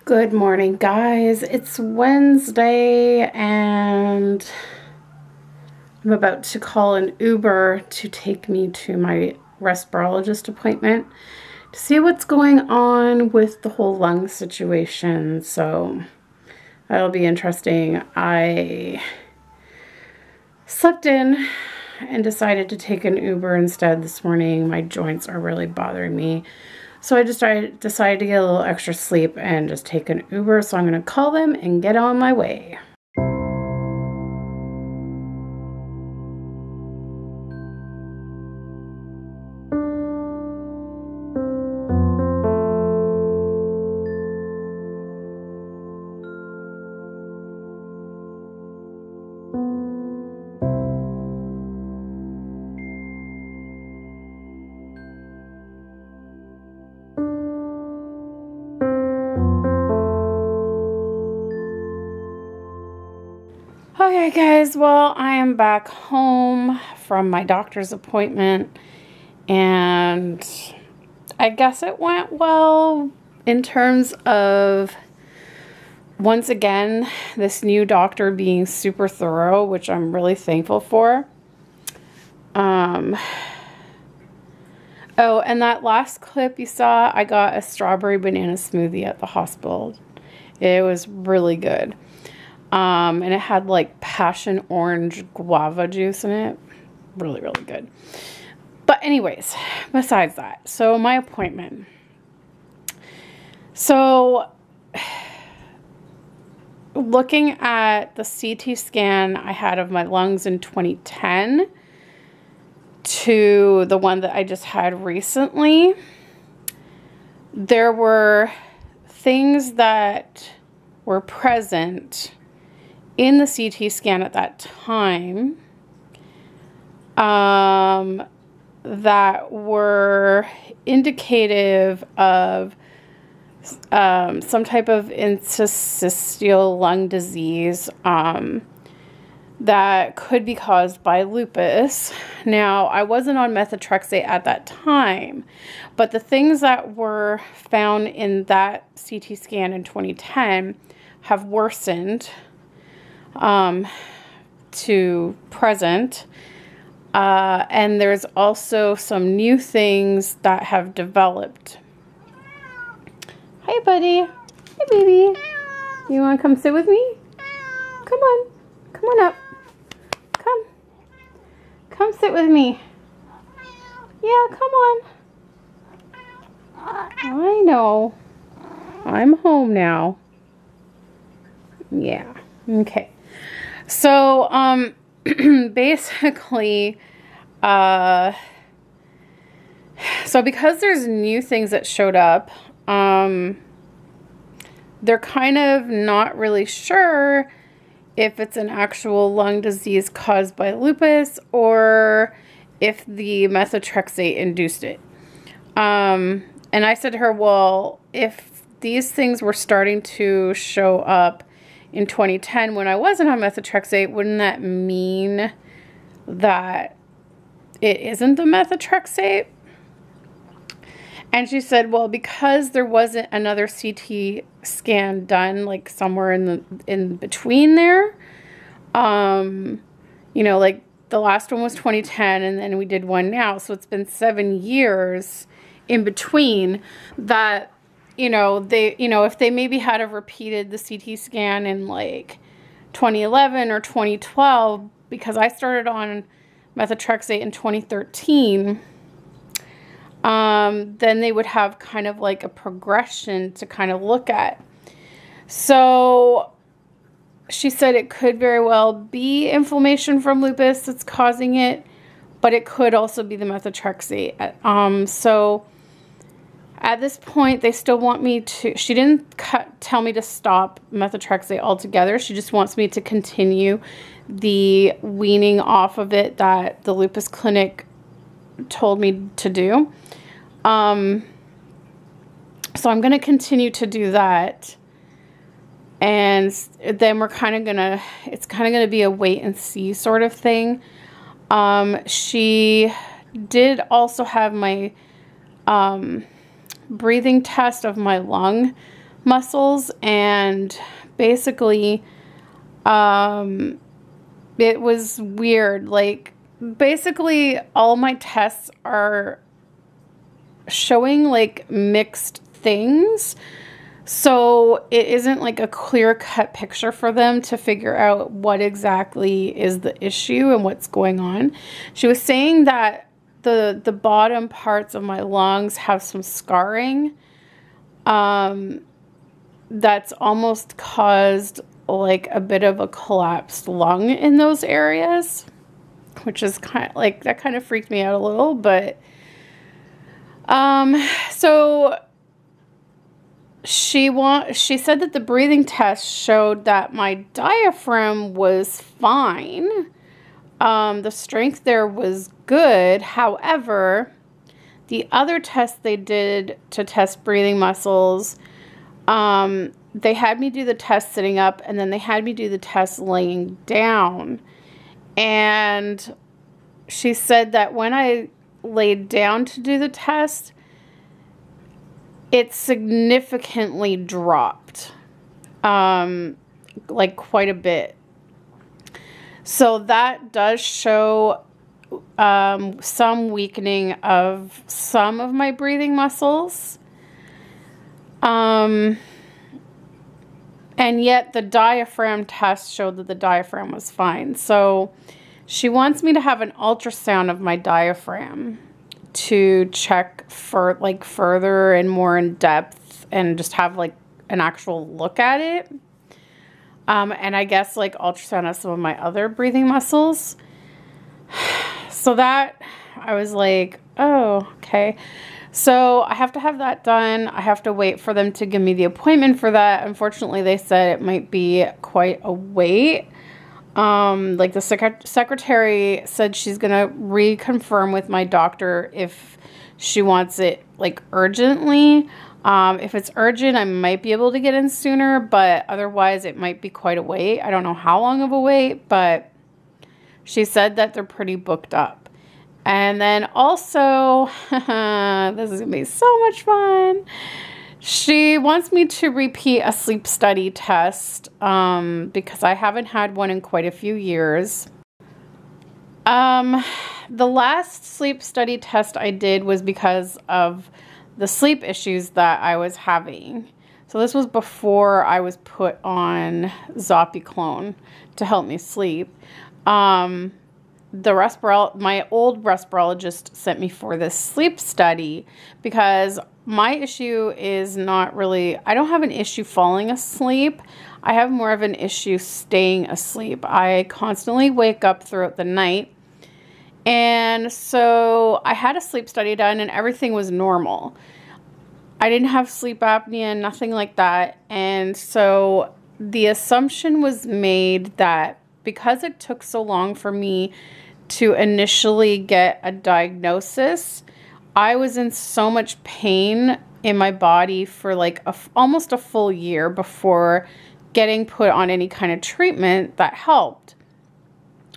Good morning, guys. It's Wednesday and I'm about to call an Uber to take me to my respirologist appointment to see what's going on with the whole lung situation. So that'll be interesting. I slept in and decided to take an Uber instead this morning. My joints are really bothering me. So I decided to get a little extra sleep and just take an Uber. So I'm going to call them and get on my way. Okay guys, well, I am back home from my doctor's appointment and I guess it went well in terms of, once again, this new doctor being super thorough, which I'm really thankful for. Oh, and that last clip you saw, I got a strawberry banana smoothie at the hospital. It was really good. And it had like passion orange guava juice in it. Really, really good. But anyways, besides that, so my appointment. So looking at the CT scan I had of my lungs in 2010 to the one that I just had recently, there were things that were present in the CT scan at that time that were indicative of some type of interstitial lung disease that could be caused by lupus. Now, I wasn't on methotrexate at that time, but the things that were found in that CT scan in 2010 have worsened to present. And there's also some new things that have developed. Hi, buddy. Hey, baby. You want to come sit with me? Come on. Come on up. Come. Come sit with me. Yeah, come on. I know. I'm home now. Yeah. Okay. So, basically, so because there's new things that showed up, they're kind of not really sure if it's an actual lung disease caused by lupus or if the methotrexate induced it. And I said to her, well, if these things were starting to show up in 2010 when I wasn't on methotrexate, wouldn't that mean that it isn't the methotrexate? And she said, well, because there wasn't another CT scan done like somewhere in between there, you know, like the last one was 2010 and then we did one now, so it's been 7 years in between that, you know, if they maybe had have repeated the CT scan in like 2011 or 2012, because I started on methotrexate in 2013, then they would have kind of like a progression to kind of look at. So she said it could very well be inflammation from lupus that's causing it, but it could also be the methotrexate. So at this point, they still want me to, she didn't tell me to stop methotrexate altogether. She just wants me to continue the weaning off of it that the lupus clinic told me to do. So I'm going to continue to do that. And then we're kind of going to, it's kind of going to be a wait and see sort of thing. She did also have my breathing test of my lung muscles, and basically it was weird. Like, basically all my tests are showing like mixed things, so it isn't like a clear-cut picture for them to figure out what exactly is the issue and what's going on. She was saying that the bottom parts of my lungs have some scarring that's almost caused like a bit of a collapsed lung in those areas, which is kind of like, that kind of freaked me out a little. But so she said that the breathing test showed that my diaphragm was fine. The strength there was good. However, the other test they did to test breathing muscles, they had me do the test sitting up, and then they had me do the test laying down. And she said that when I laid down to do the test, it significantly dropped, like quite a bit. So that does show some weakening of some of my breathing muscles. And yet the diaphragm test showed that the diaphragm was fine. So she wants me to have an ultrasound of my diaphragm to check for like further and more in depth, and just have like an actual look at it. And I guess like ultrasound of some of my other breathing muscles. So that, I was like, oh, okay. So I have to have that done. I have to wait for them to give me the appointment for that. Unfortunately, they said it might be quite a wait. Like the secretary said she's going to reconfirm with my doctor if she wants it like urgently. If it's urgent, I might be able to get in sooner, but otherwise it might be quite a wait. I don't know how long of a wait, but she said that they're pretty booked up. And then also, this is going to be so much fun. She wants me to repeat a sleep study test because I haven't had one in quite a few years. The last sleep study test I did was because of the sleep issues that I was having. So this was before I was put on Zopiclone to help me sleep. My old respirologist sent me for this sleep study because my issue is not really, I don't have an issue falling asleep. I have more of an issue staying asleep. I constantly wake up throughout the night. And so I had a sleep study done and everything was normal. I didn't have sleep apnea, nothing like that. And so the assumption was made that because it took so long for me to initially get a diagnosis, I was in so much pain in my body for like almost a full year before getting put on any kind of treatment that helped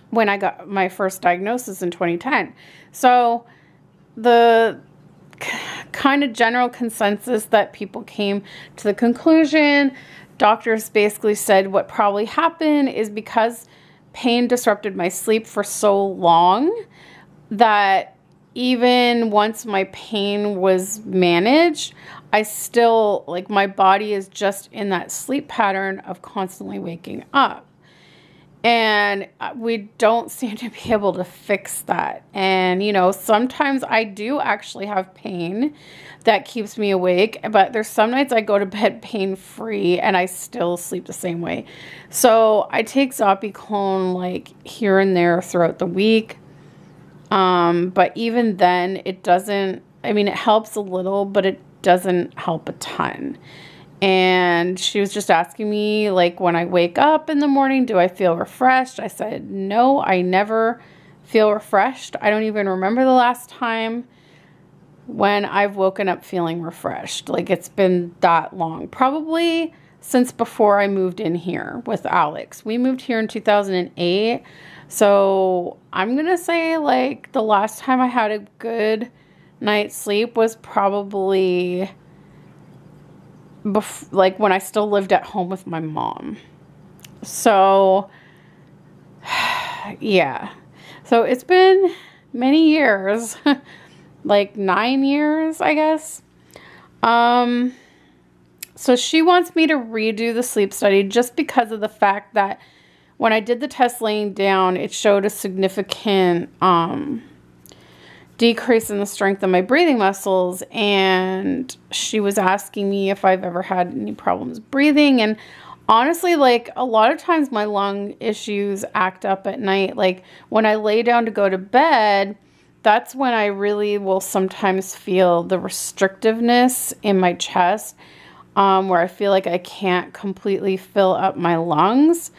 when I got my first diagnosis in 2010. So the kind of general consensus that people came to the conclusion, doctors basically said what probably happened is because pain disrupted my sleep for so long that even once my pain was managed, I still, like, my body is just in that sleep pattern of constantly waking up. And we don't seem to be able to fix that. And, you know, sometimes I do actually have pain that keeps me awake, but there's some nights I go to bed pain-free and I still sleep the same way. So I take Zopiclone like here and there throughout the week. But even then it doesn't, I mean, it helps a little, but it doesn't help a ton. And she was just asking me, like, when I wake up in the morning, do I feel refreshed? I said, no, I never feel refreshed. I don't even remember the last time when I've woken up feeling refreshed. Like, it's been that long. Probably since before I moved in here with Alex. We moved here in 2008. So I'm going to say, like, the last time I had a good night's sleep was probably like when I still lived at home with my mom. So, yeah. So it's been many years, like 9 years, I guess. So she wants me to redo the sleep study just because of the fact that when I did the test laying down, it showed a significant decrease in the strength of my breathing muscles. And she was asking me if I've ever had any problems breathing. And honestly, like a lot of times my lung issues act up at night. Like when I lay down to go to bed, that's when I really will sometimes feel the restrictiveness in my chest, where I feel like I can't completely fill up my lungs.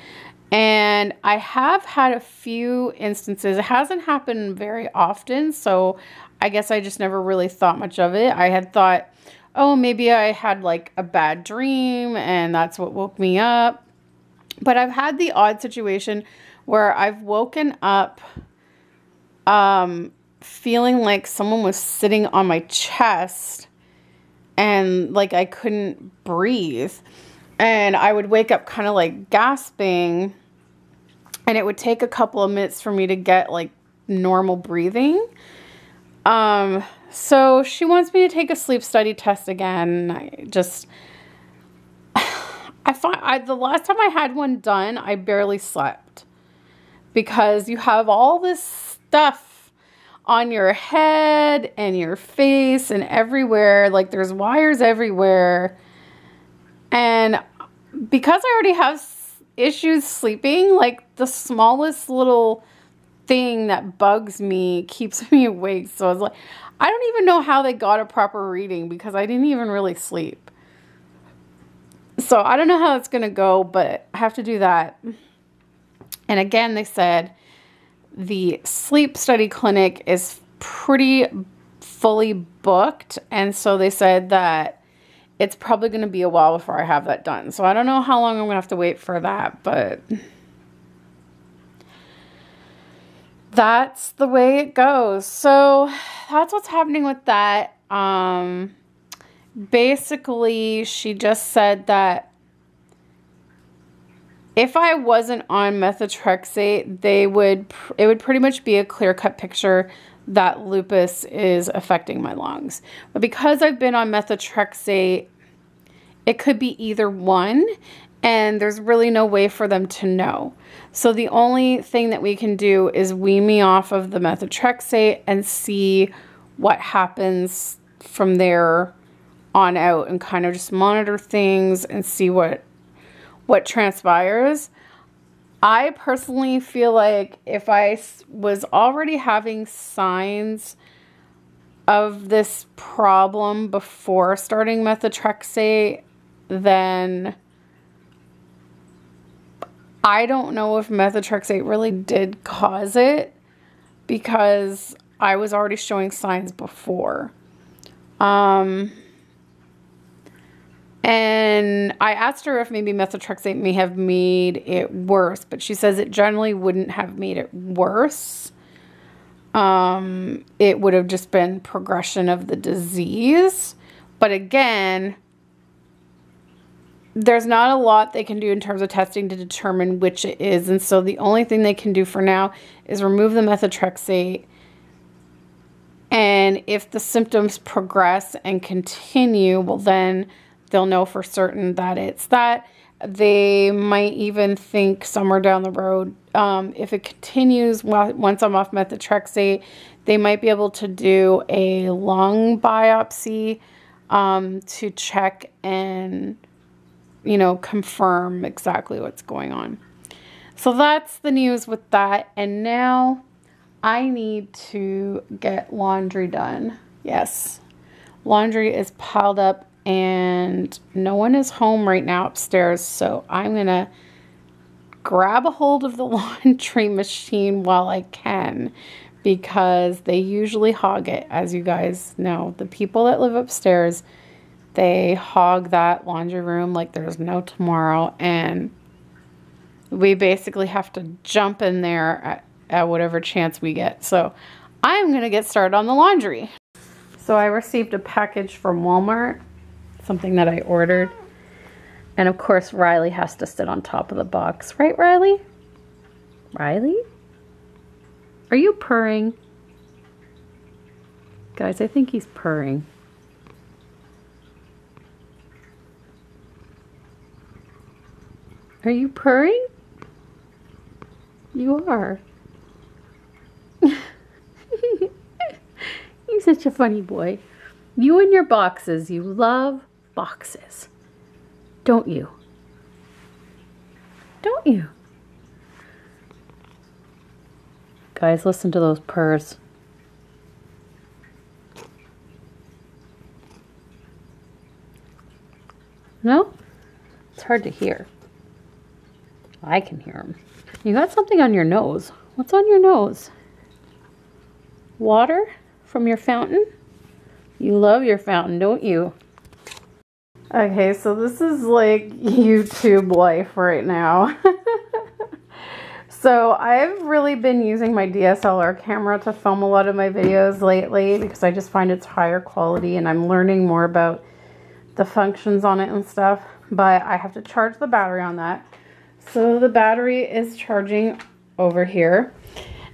And I have had a few instances. It hasn't happened very often, so I guess I just never really thought much of it. I had thought, oh, maybe I had like a bad dream and that's what woke me up. But I've had the odd situation where I've woken up feeling like someone was sitting on my chest and like I couldn't breathe. And I would wake up kind of like gasping, and it would take a couple of minutes for me to get like normal breathing. So she wants me to take a sleep study test again. The last time I had one done, I barely slept because you have all this stuff on your head and your face and everywhere. Like there's wires everywhere. And because I already have issues sleeping, like the smallest little thing that bugs me keeps me awake. So I was like, I don't even know how they got a proper reading because I didn't even really sleep. So I don't know how it's going to go, but I have to do that. And again, they said the sleep study clinic is pretty fully booked. And so they said that it's probably going to be a while before I have that done. So I don't know how long I'm going to have to wait for that, but that's the way it goes. So that's what's happening with that. Basically, she just said that if I wasn't on methotrexate, it would pretty much be a clear-cut picture that lupus is affecting my lungs. But because I've been on methotrexate, it could be either one, and there's really no way for them to know. So the only thing that we can do is wean me off of the methotrexate and see what happens from there on out, and kind of just monitor things and see what transpires. I personally feel like if I was already having signs of this problem before starting methotrexate, then I don't know if methotrexate really did cause it, because I was already showing signs before. And I asked her if maybe methotrexate may have made it worse, but she says it generally wouldn't have made it worse. It would have just been progression of the disease. But again, there's not a lot they can do in terms of testing to determine which it is. And so the only thing they can do for now is remove the methotrexate. And if the symptoms progress and continue, well, then they'll know for certain that it's that. They might even think somewhere down the road, if it continues once I'm off methotrexate, they might be able to do a lung biopsy to check and, confirm exactly what's going on. So that's the news with that. And now I need to get laundry done. Yes, laundry is piled up and no one is home right now upstairs. So I'm going to grab a hold of the laundry machine while I can, because they usually hog it. As you guys know, the people that live upstairs, they hog that laundry room like there's no tomorrow. And we basically have to jump in there at whatever chance we get. So I'm going to get started on the laundry. So I received a package from Walmart something that I ordered. And of course, Riley has to sit on top of the box. Right, Riley? Riley? Are you purring? Guys, I think he's purring. Are you purring? You are. You're such a funny boy. You and your boxes. You love boxes. Don't you? Don't you? Guys, listen to those purrs. No? It's hard to hear. I can hear them. You got something on your nose. What's on your nose? Water from your fountain? You love your fountain, don't you? Okay, so this is like YouTube life right now. So I've really been using my DSLR camera to film a lot of my videos lately because I just find it's higher quality and I'm learning more about the functions on it and stuff. But I have to charge the battery on that. So the battery is charging over here.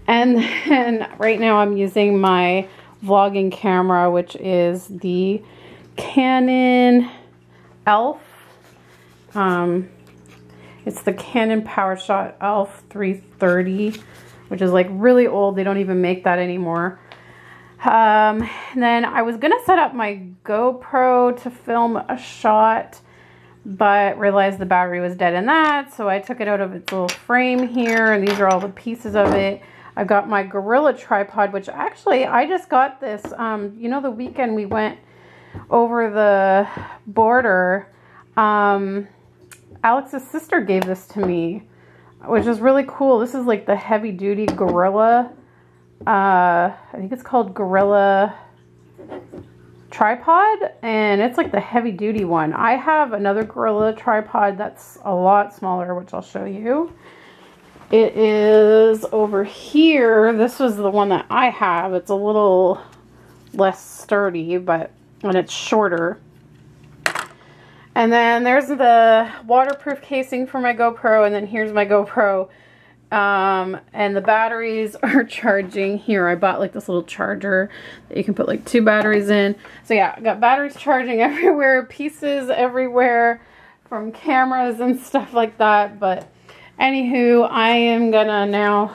And then right now I'm using my vlogging camera, which is the Canon ELPH. It's the Canon PowerShot ELPH 330, which is like really old. They don't even make that anymore. And then I was gonna set up my GoPro to film a shot, but realized the battery was dead in that, so I took it out of its little frame here, and these are all the pieces of it. I've got my Gorilla tripod, which actually I just got this, you know, the weekend we went over the border, Alex's sister gave this to me, which is really cool. This is like the heavy duty Gorilla, I think it's called Gorilla tripod, and it's like the heavy duty one. I have another Gorilla tripod that's a lot smaller, which I'll show you. It is over here. This was the one that I have. It's a little less sturdy, and it's shorter. And then there's the waterproof casing for my GoPro, and then here's my GoPro. And the batteries are charging here. I bought like this little charger that you can put like 2 batteries in. So yeah, I got batteries charging everywhere, pieces everywhere from cameras and stuff like that. But anywho, I am gonna now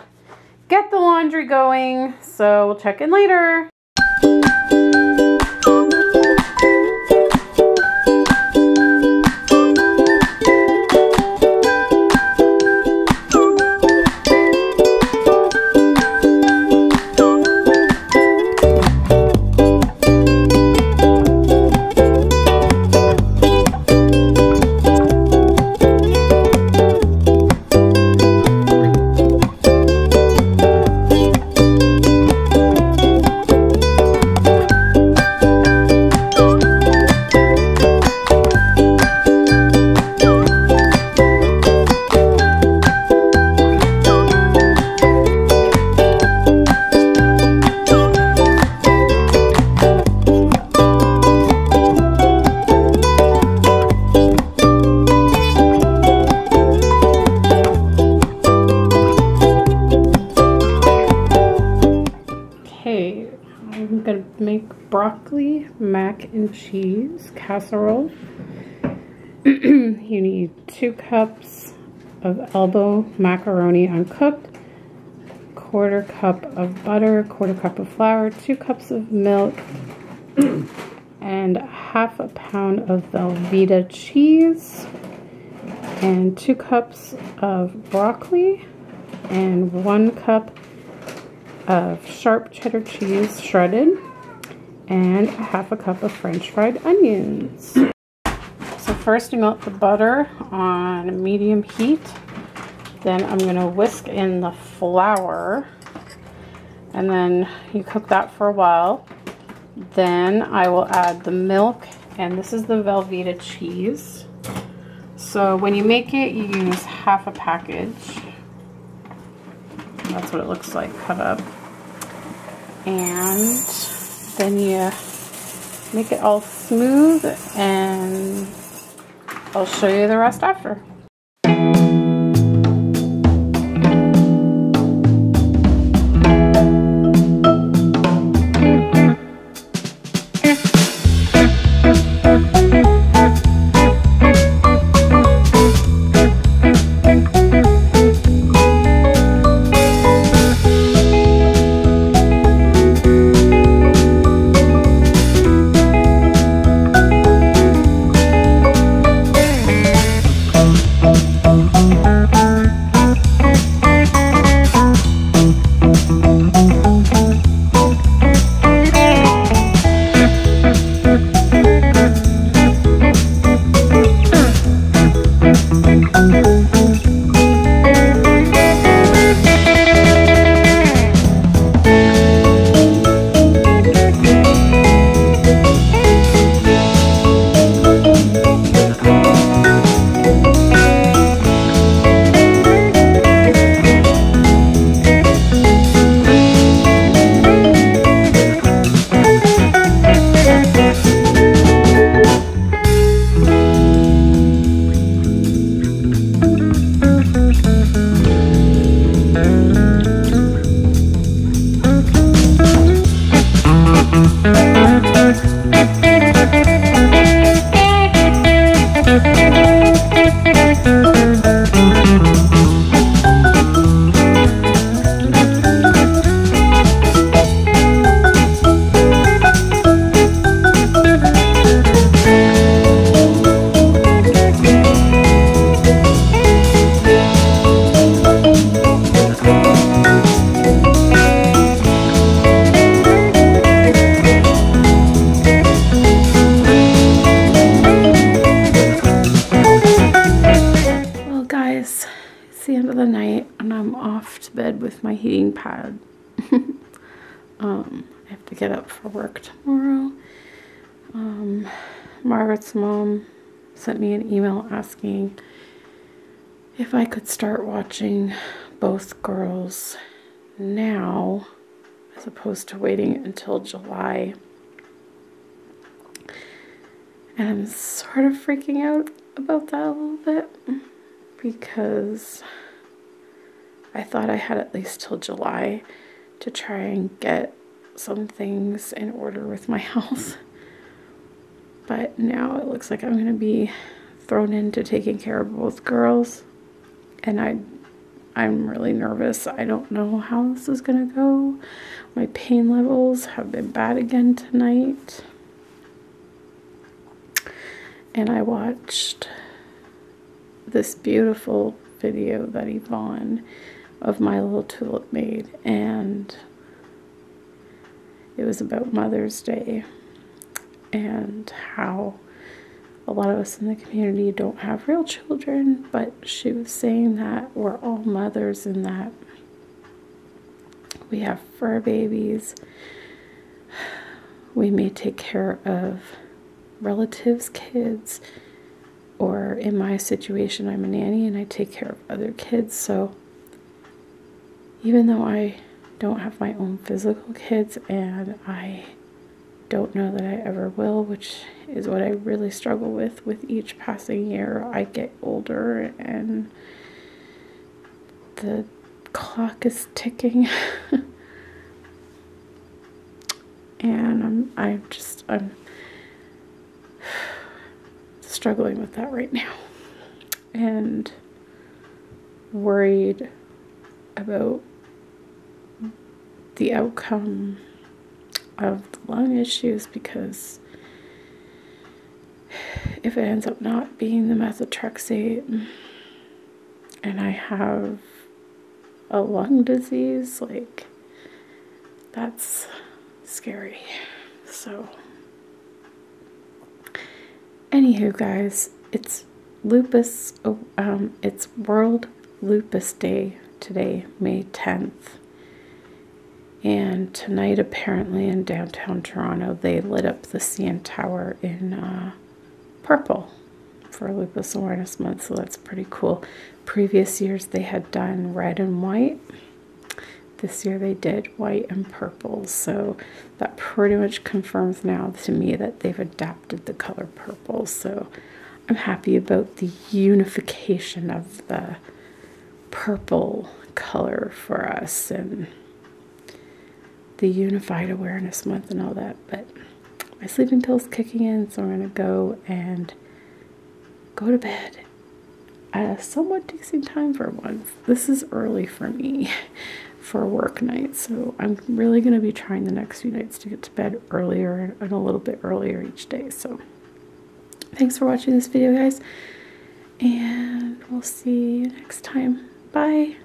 get the laundry going. So we'll check in later. I'm gonna make broccoli mac and cheese casserole. You need 2 cups of elbow macaroni uncooked, 1/4 cup of butter, 1/4 cup of flour, 2 cups of milk, and 1/2 pound of Velveeta cheese, and 2 cups of broccoli, and 1 cup of sharp cheddar cheese shredded, and 1/2 cup of French fried onions. So first I melt the butter on medium heat. Then I'm going to whisk in the flour, and then you cook that for a while. Then I will add the milk, and this is the Velveeta cheese. So when you make it, you use 1/2 package. That's what it looks like cut up. And then you make it all smooth, and I'll show you the rest after. It's the end of the night and I'm off to bed with my heating pad. I have to get up for work tomorrow. Margaret's mom sent me an email asking if I could start watching both girls now as opposed to waiting until July. And I'm sort of freaking out about that a little bit because I thought I had at least till July to try and get some things in order with my health. But now it looks like I'm going to be thrown into taking care of both girls. And I'm really nervous. I don't know how this is going to go. My pain levels have been bad again tonight. And I watched this beautiful video that Yvonne of My Little Tulip made, and it was about Mother's Day and how a lot of us in the community don't have real children, but she was saying that we're all mothers and that we have fur babies. We may take care of relatives' kids, or in my situation, I'm a nanny and I take care of other kids. So even though I don't have my own physical kids, and I don't know that I ever will, which is what I really struggle with each passing year, I get older and the clock is ticking. And I'm struggling with that right now and worried about the outcome of the lung issues, because if it ends up not being the methotrexate and I have a lung disease, like, that's scary. So anywho, guys, it's Lupus, it's World Lupus Day today, May 10th. And tonight, apparently, in downtown Toronto, they lit up the CN Tower in purple for Lupus Awareness Month, so that's pretty cool. Previous years, they had done red and white, This year they did white and purple, so that pretty much confirms now to me that they've adapted the color purple. So I'm happy about the unification of the purple color for us and the Unified Awareness Month and all that. But my sleeping pill's kicking in, so I'm going to go and go to bed at a somewhat decent time for once. This is early for me for a work night, so I'm really going to be trying the next few nights to get to bed earlier and a little bit earlier each day. So thanks for watching this video, guys, and we'll see you next time. Bye.